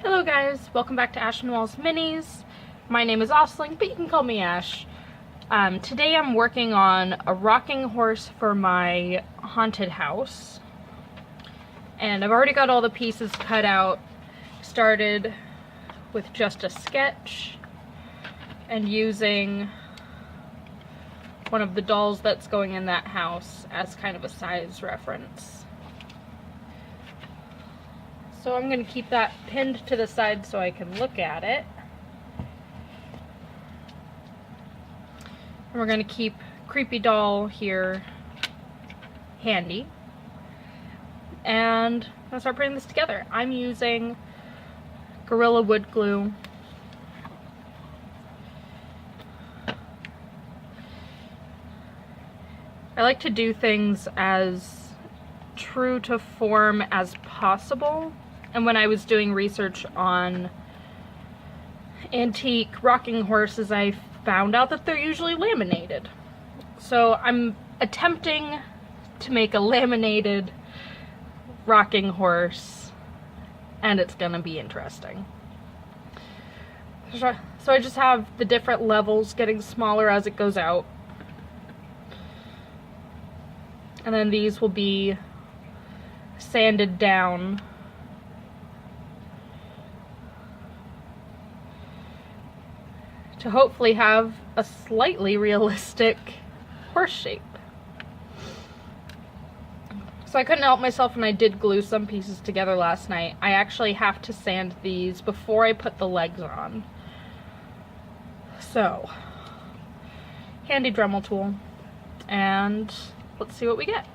Hello guys, welcome back to Ash and Walls Minis. My name is Osling, but you can call me Ash. Today I'm working on a rocking horse for my haunted house. And I've already got all the pieces cut out. Started with just a sketch and using one of the dolls that's going in that house as kind of a size reference. So I'm going to keep that pinned to the side so I can look at it. And we're going to keep Creepy Doll here handy. And I'm going to start putting this together. I'm using Gorilla Wood Glue. I like to do things as true to form as possible. And when I was doing research on antique rocking horses, I found out that they're usually laminated. So I'm attempting to make a laminated rocking horse, and it's gonna be interesting. So I just have the different levels getting smaller as it goes out. And then these will be sanded down to hopefully have a slightly realistic horse shape. So I couldn't help myself and I did glue some pieces together last night. I actually have to sand these before I put the legs on. So, handy Dremel tool, and let's see what we get.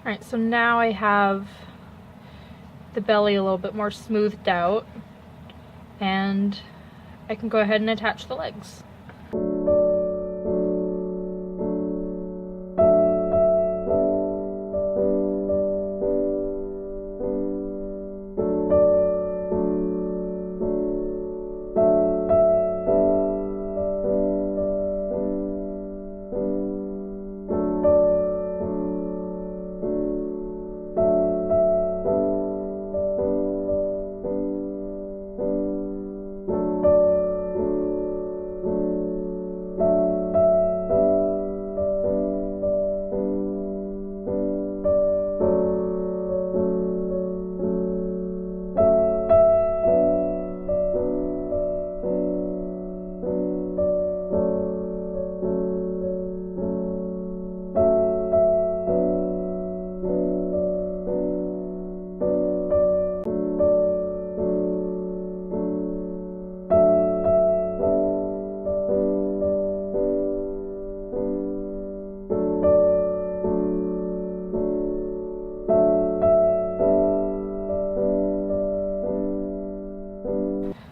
Alright, so now I have the belly a little bit more smoothed out, and I can go ahead and attach the legs.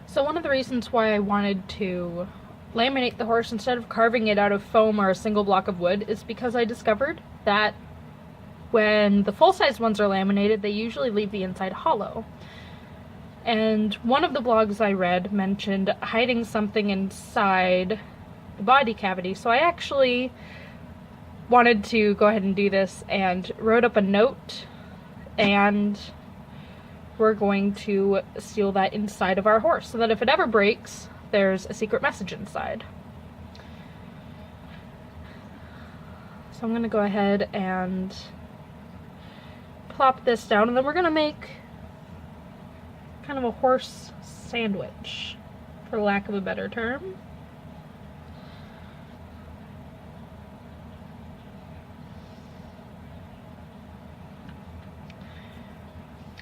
So one of the reasons why I wanted to laminate the horse instead of carving it out of foam or a single block of wood is because I discovered that when the full-size ones are laminated, they usually leave the inside hollow. And one of the blogs I read mentioned hiding something inside the body cavity, so I actually wanted to go ahead and do this and wrote up a note, and we're going to seal that inside of our horse so that if it ever breaks, there's a secret message inside. So I'm going to go ahead and plop this down, and then we're going to make kind of a horse sandwich, for lack of a better term.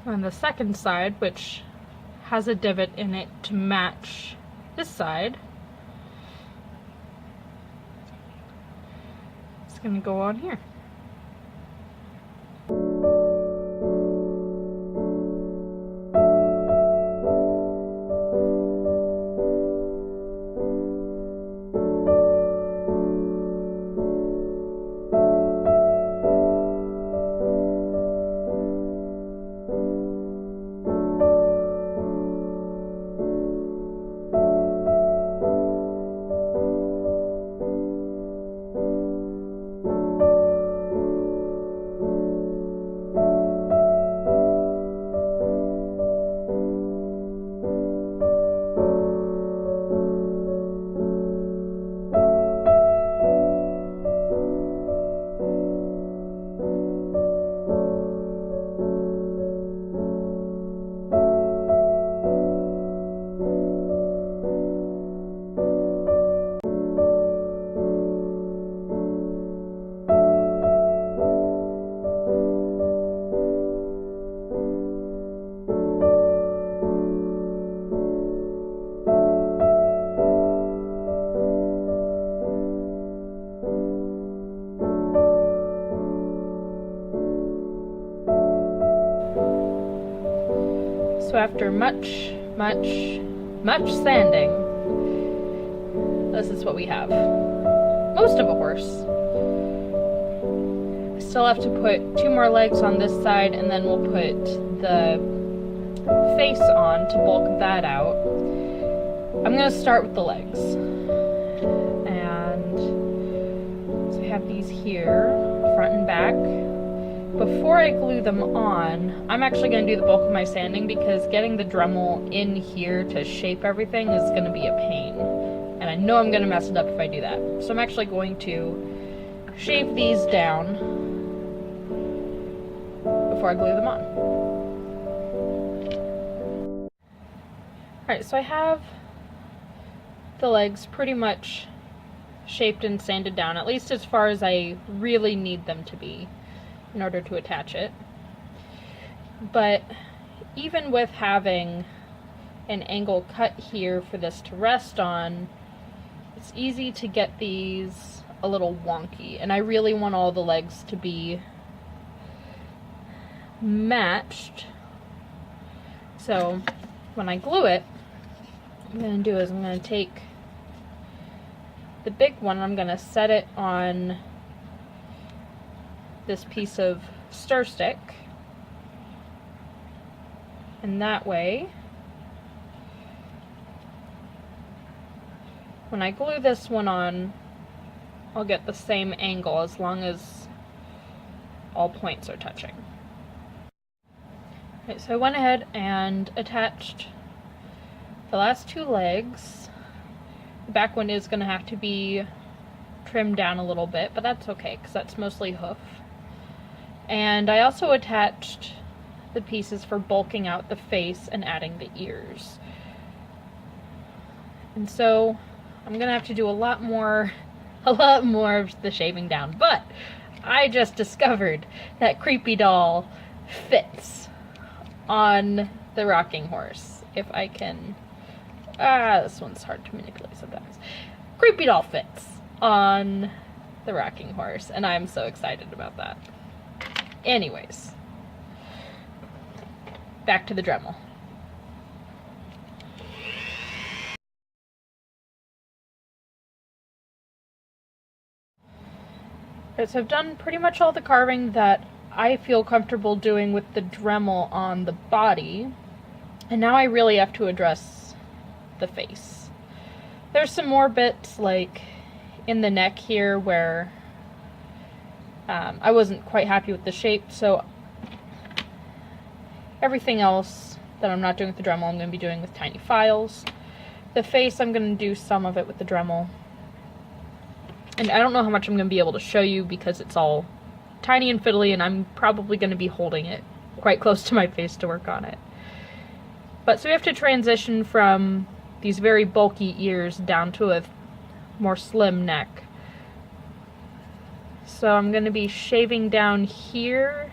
On the second side, which has a divot in it to match this side, it's going to go on here. So after much sanding, this is what we have. Most of a horse. I still have to put 2 more legs on this side, and then we'll put the face on to bulk that out. I'm going to start with the legs. And so I have these here, front and back. Before I glue them on, I'm actually going to do the bulk of my sanding because getting the Dremel in here to shape everything is going to be a pain. And I know I'm going to mess it up if I do that. So I'm actually going to shave these down before I glue them on. Alright, so I have the legs pretty much shaped and sanded down, at least as far as I really need them to be in order to attach it. But even with having an angle cut here for this to rest on, it's easy to get these a little wonky, and I really want all the legs to be matched. So when I glue it, what I'm going to do is I'm going to take the big one, I'm going to set it on this piece of stir stick, and that way when I glue this one on, I'll get the same angle as long as all points are touching. Okay, so I went ahead and attached the last 2 legs. The back one is going to have to be trimmed down a little bit, but that's okay because that's mostly hoof. And I also attached the pieces for bulking out the face and adding the ears. And so I'm gonna have to do a lot more of the shaving down. But I just discovered that Creepy Doll fits on the rocking horse. If I can, this one's hard to manipulate sometimes. Creepy Doll fits on the rocking horse, and I'm so excited about that. Anyways, back to the Dremel. Okay, so I've done pretty much all the carving that I feel comfortable doing with the Dremel on the body, and now I really have to address the face. There's some more bits like in the neck here where I wasn't quite happy with the shape, so everything else that I'm not doing with the Dremel I'm going to be doing with tiny files. The face I'm going to do some of it with the Dremel. And I don't know how much I'm going to be able to show you because it's all tiny and fiddly, and I'm probably going to be holding it quite close to my face to work on it. But so we have to transition from these very bulky ears down to a more slim neck. So I'm going to be shaving down here,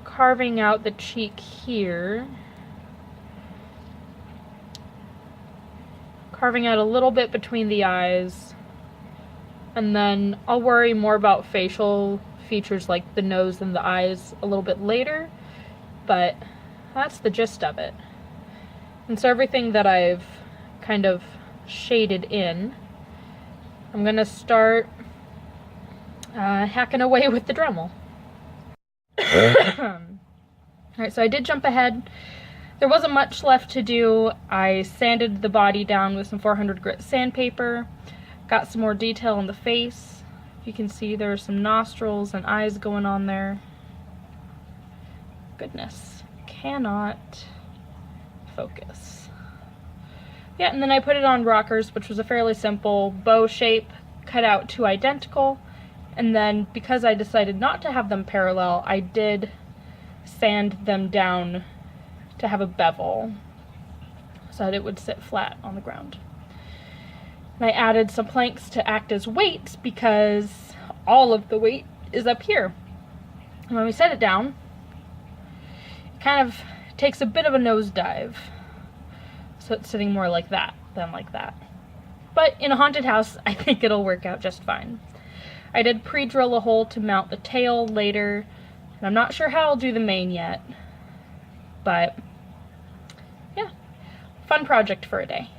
carving out the cheek here, carving out a little bit between the eyes, and then I'll worry more about facial features like the nose and the eyes a little bit later, but that's the gist of it. And so everything that I've kind of shaded in, I'm going to start hacking away with the Dremel. Alright, so I did jump ahead. There wasn't much left to do. I sanded the body down with some 400 grit sandpaper, got some more detail on the face. You can see there are some nostrils and eyes going on there. Goodness, cannot focus. Yeah, and then I put it on rockers, which was a fairly simple bow shape, cut out 2 identical, and then because I decided not to have them parallel, I did sand them down to have a bevel so that it would sit flat on the ground. And I added some planks to act as weights because all of the weight is up here. And when we set it down, it kind of takes a bit of a nosedive. So it's sitting more like that than like that. But in a haunted house, I think it'll work out just fine. I did pre-drill a hole to mount the tail later, and I'm not sure how I'll do the mane yet. But yeah, fun project for a day.